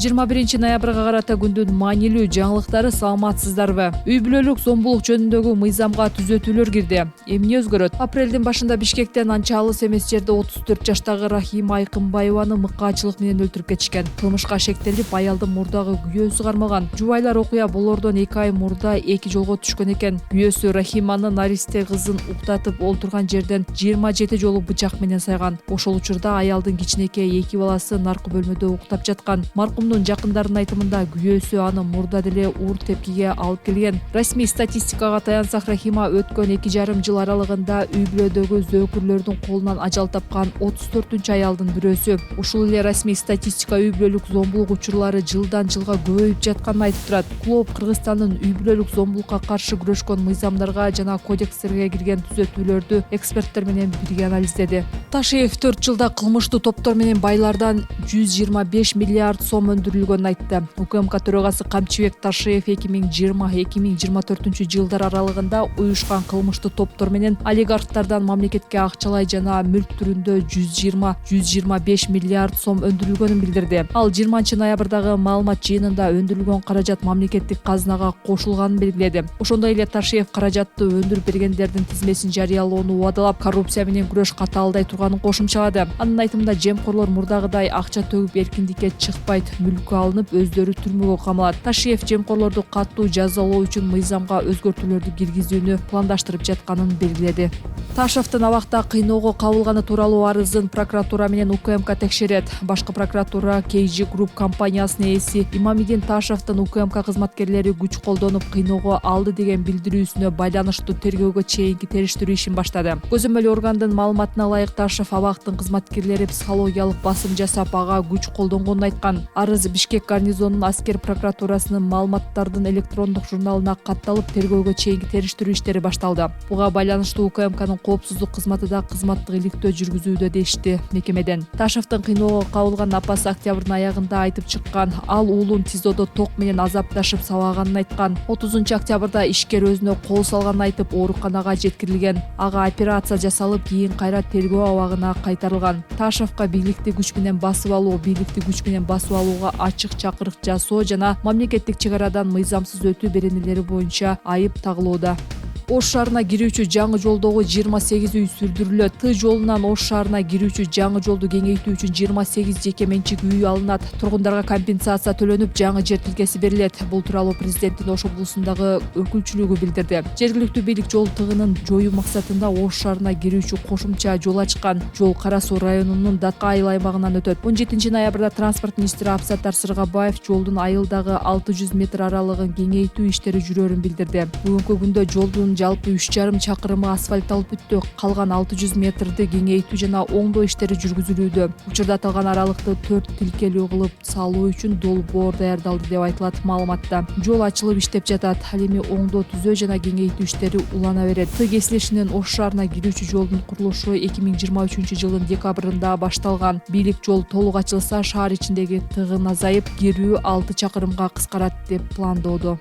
21 ноябрга карата күндүн маанилүү жаңылыктары саламатсыздарбы? Үй бүлөлүк зомбулук жөнүндөгү мыйзамга түзөтүүлөр кирди. Эмне өзгөрөт? Апрелдин башында Бишкектен анча алыс эмес жерде 34 жаштагы Рахима Айкынбаеваны мыкаачылык менен өлтүрүп кетишкен. Кылмышка шектелип, аялдын мурдагы күйөөсү кармалган. Жубайлар окуя болордон 2 ай мурда эки жолго түшкөн экен. Күйөөсү Рахиманы Наристе кызын уктатып олтурган жерден 27 жолу бычак менен сайган. Ошол учурда аялдын кичинекей 2 баласы наркы бөлмөдө уктап жаткан. Маркумдун жакындарынын айтымында күйөөсү аны мурда деле уур тепкиге алып келген. Расмий статистикага таянсак, Рахима өткөн 2,5 жыл аралыгында үй бүлөдөгү зөөкүрлөрдүн колунан ажал тапкан 34-чү аялдын бирөөсү. Ушул эле расмий статистика үй бүлөлүк зомбулук учурлары жылдан жылга көбөйүп жатканын айтып турат. Клуб Кыргызстандын үй бүлөлүк зомбулукка каршы күрөшкөн мыйзамдарга жана кодекстерге кирген түзөтүүлөрдү эксперттер менен бирге анализдеди. Ташиев 4 жылда кылмыштуу топтор менен байлардан 125 миллиард сом өндүрүлгөнүн айтты. УКМК төрагасы Камчыбек Ташиев 2020-2024 жылдар аралыгында уюшкан кылмыштуу топтор менен олигархтардан мамлекетке акчалай жана мүлк түрүндө 120-125 миллиард сом өндүрүлгөнүн билдирди. Ал 20 ноябрдагы маалымат жыйынында өндүрүлгөн каражат мамлекеттик казынага кошулганын белгиледи. Ошондой эле Ташиев каражатты өндүрүп бергендердин тизмесин жарыялоону убадалап, коррупция менен күрөш катаалдай турганын кошумчалады. Анын айтымында жемкорлор мурдагыдай акча төгүп эркиндикке чыкпайт, мүлкү алынып, өздөрү түрмөгө камалат. Ташиев жемкорлорду катуу жазалоо үчүн мыйзамга өзгөртүүлөрдү киргизүүнү пландаштырып жатканын белгиледи. Ташевдин абакта кыйноого кабылганы тууралуу арызын прокуратура менен УКМК текшерет. Башкы прокуратура KG Group компаниясынын ээси Имамидин Ташевдин УКМК кызматкерлери күч колдонуп кыйноого алды деген билдирүүсүнө байланыштуу тергөөгө чейинки териштирүү ишин баштады. Көзөмөл органдын маалыматына ылайык, Ташев абактын кызматкерлери психологиялык басым жасап, ага күч колдонгонун айткан. Арыз Бишкек гарнизонунун аскер прокуратурасынын маалыматтардын электрондук журналына катталып, тергөөгө чейинки териштирүү иштери башталды. Буга байланыштуу УКМКнын коопсуздук кызматы да кызматтык иликтөө жүргүзүүдө дешти мекемеден. Ташевдин кыйноого кабылган апасы октябрдын аягында айтып чыккан. Ал уулун ТИЗОдо ток менен азапташып сабаганын айткан. 30 октябрда ишкер өзүнө кол салганын айтып, ооруканага жеткирилген. Ага операция жасалып, кийин кайра тергөө абагына кайтарылган. Ташевка бийликти күч менен басып алууга ачык чакырык жасоо жана мамлекеттик чек арадан мыйзамсыз өтүү беренелери боюнча айып тагылууда. Ош шаарына кирүүчү жаңы жолдогу 28 үй сүрдүрүлөт. Ты жолунан Ош шаарына кирүүчү жаңы жолду кеңейтүү үчүн 28 жеке менчик үй алынат. Тургундарга компенсация төлөнүп, жаңы жер тилкеси берилет. Бул тууралуу президенттин Ош облусундагы өкүлчүлүгү билдирди. Жергиликтүү бийлик жол тыгынын жоюу максатында Ош шаарына кирүүчү кошумча жол ачкан. Жол Кара Суу районунун Датка айыл аймагынан өтөт. 17 ноябрда транспорт министри Абсаттар Сыргабаев жолдун айылдагы 600 метр аралыгын кеңейтүү иштери жүрөөрүн билдирди. Бүгүнкү күндө жолдун жалпы 3,5 чакырымы асфальтталып бүттү. Калган 600 метрди кеңейтүү жана оңдоо иштери жүргүзүлүүдө. Учурда аталган аралыкты 4 тилкелүү кылып салуу үчүн долбоор даярдалды деп айтылат маалыматта. Жол ачылып иштеп жатат. Ал эми оңдоо түзөө жана кеңейтүү иштери улана берет. Ты кесилишинен Ош шаарына кирүүчү жолдун курулушу 2023 жылдын декабрында башталган. Бийлик жол толук ачылса, шаар ичиндеги тыгын азайып, кирүү 6 чакырымга кыскарат деп пландоодо.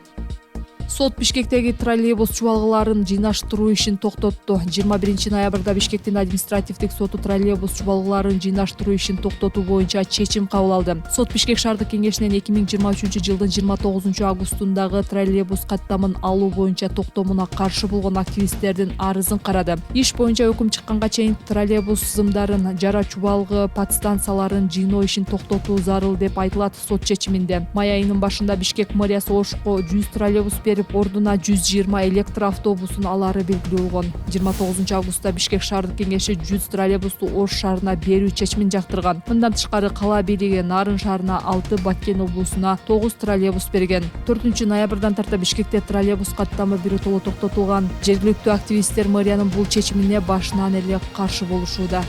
Сот Бишкектеги троллейбус чубалгыларын жыйнаштыруу ишин токтотту. 21 ноябрда Бишкектин административдик соту троллейбус чубалгыларын жыйнаштыруу ишин токтотуу боюнча чечим кабыл алды. Сот Бишкек шаардык кеңешинен 2023 жылдын 29 августундагы троллейбус каттамын алуу боюнча токтомуна каршы болгон активисттердин арызын карады. Иш боюнча өкүм чыкканга чейин троллейбус сызымдарын, жара чубалгы подстанцияларын жыйноо ишин токтотуу зарыл деп айтылат сот чечиминде. Май айынын башында Бишкек мэриясы Ошко 100 троллейбус берип, ордуна 120 электроавтобусун алары белгилүү болгон. 29 августта Бишкек шаардык кеңеши 100 троллейбусту Ош шаарына берүү чечимин жактырган. Мындан тышкары кала бийлиги Нарын шаарына 6, Баткен облусуна 9 троллейбус берген. 4 ноябрдан тарта Бишкекте троллейбус каттамы биротоло токтотулган. Жергиликтүү активисттер мэриянын бул чечимине башынан эле каршы болушууда.